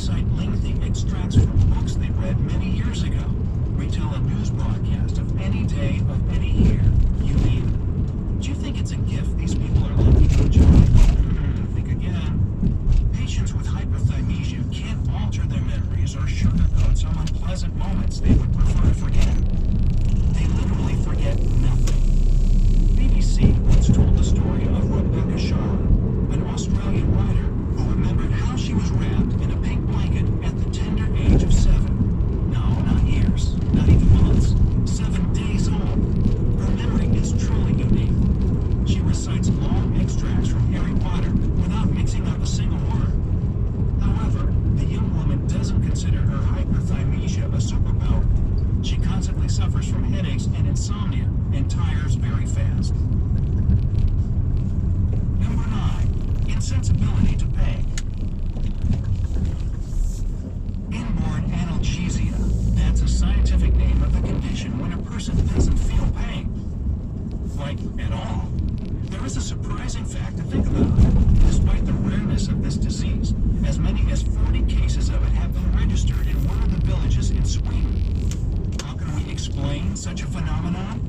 recite lengthy extracts from books they read many years ago, retell a news broadcast of any day of any year. You mean, do you think it's a gift these people are lucky to enjoy? Think again. Patients with hyperthymesia can't alter their memories or sugarcoat some unpleasant moments they would prefer to forget. They literally forget nothing. BBC once told the story of k.s.a, an Australian writer who remembered how she was wrapped in a pink blanket at the tender age of 7. No, not years, not even months, 7 days old. Her memory is truly unique. She recites long extracts from Harry Potter without mixing up a single word. However, the young woman doesn't consider her hyperthymesia a superpower. She constantly suffers from headaches and insomnia and tires very fast. Number 9. Insensibility to pain. Inborn analgesia. That's a scientific name of the condition when a person doesn't feel pain. Like, at all. There is a surprising fact to think about. Despite the rareness of this disease, as many as 40 cases of it have been registered in one of the villages in Sweden. How can we explain such a phenomenon?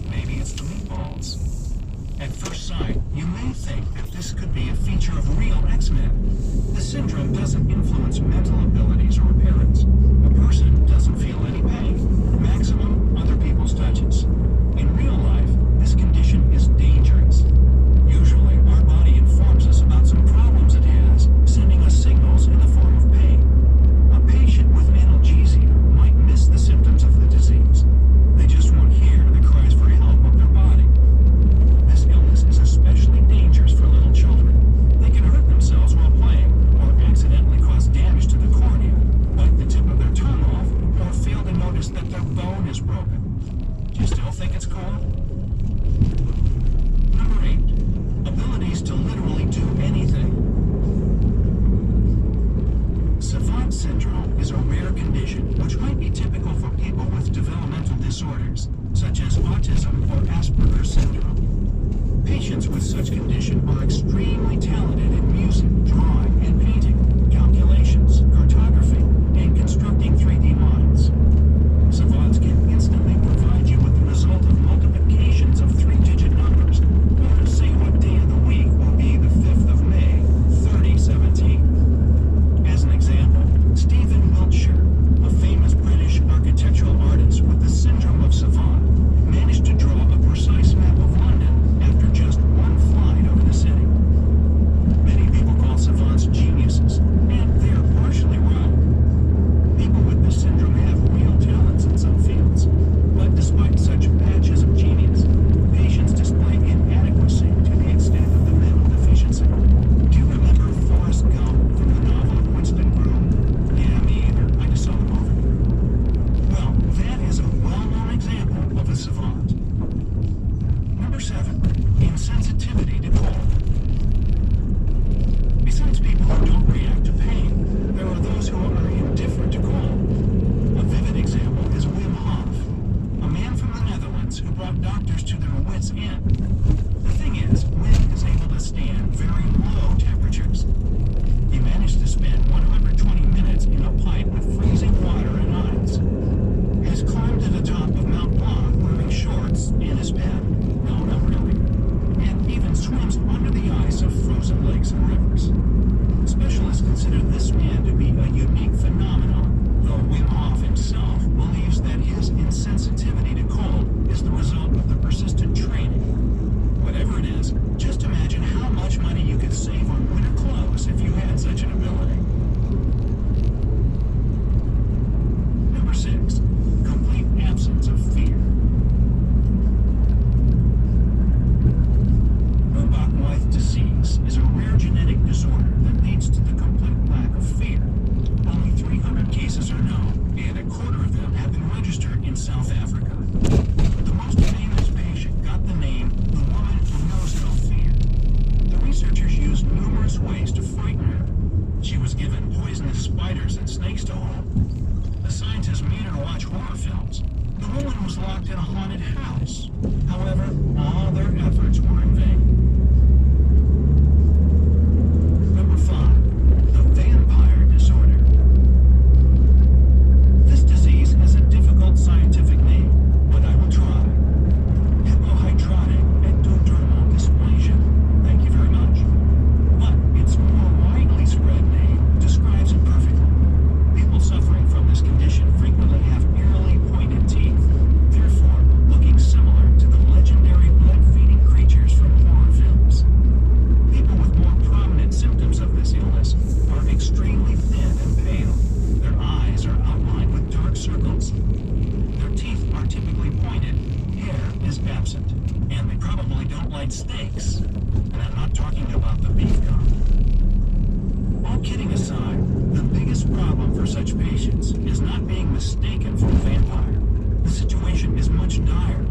Maybe it's the meatballs. At first sight, you may think that this could be a feature of real X-Men. The syndrome doesn't influence mental abilities or appearance. A person doesn't feel any pain. Maximum, other people's touches. In real life, this condition is dangerous. Usually, our body informs us about some problems it has, sending us signals in the form of pain. A patient with analgesia might miss the symptoms of the disease. They just won't hear the cries for help of their body. This illness is especially dangerous for little children. They can hurt themselves while playing, or accidentally cause damage to the cornea, bite the tip of their tongue off, or fail to notice that their bone is broken. Do you still think it's cool? Number 8. Abilities to literally do anything. Savant syndrome is a rare condition which might be typical for people with developmental disorders, such as autism or Asperger's syndrome. Patients with such condition are extremely talented in music, drawing, and painting, calculations, cartography, and constructing 3D models. Savants can instantly provide you with the result of multiplications of 3-digit numbers, or to say what day of the week will be the 5th of May, 3017. As an example, Stephen Wiltshire, a famous British architectural artist with the syndrome of savant, managed to draw a precise map of London after just one flight over the city. Many people call savants geniuses, and they are partially right. People with this syndrome have real talents in some fields, but despite such patches of genius, patients display inadequacy to the extent of the mental deficiency. Do you remember Forrest Gump from the novel of Winston Groom? Yeah, me either. I just saw the movie. Well, that is a well-known example of a savant. Number 7. Insensitivity to cold. Besides people who don't react to pain, there are those who are indifferent to cold. A vivid example is Wim Hof, a man from the Netherlands who brought doctors to their wits' end. The thing is, Wim is able to stand very low temperatures. He managed to spend 120 minutes in a pipe with freezing water and ice. Has climbed to the top of Mount Blanc wearing shorts and his pen. No, not really. And even swims under the ice of frozen lakes and rivers. Specialists consider this man to be a unique phenomenon, though Wim Hof himself believes that his insensitivity to cold is the result of the persistent training. Whatever it is, just imagine how much money you could save on winter clothes if you had such an ability. Number 6. Complete absence of fear. Urbach-Wiethe disease is a rare genetic disorder that leads to the complete lack of fear. Only 300 cases are known, and a quarter of them have been registered in South Africa. The most famous patient got the name "the woman who knows no fear." The researchers used numerous ways to frighten her. She was given poisonous spiders and snakes to hold. The scientists made her watch horror films. The woman was locked in a haunted house. However, all their efforts were in vain. Number 5. The vampire disorder. fried steaks. And I'm not talking about the beef kind. All kidding aside, the biggest problem for such patients is not being mistaken for a vampire. The situation is much dire.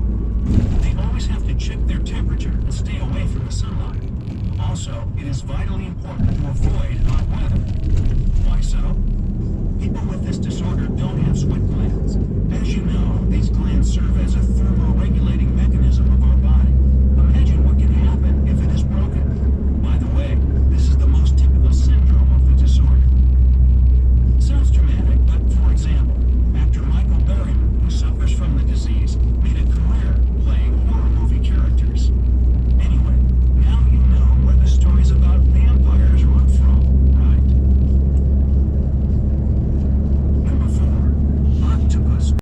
They always have to check their temperature and stay away from the sunlight. Also, it is vitally important to avoid hot weather. Why so? People with this disorder don't have sweat glands. As you know, these glands serve as a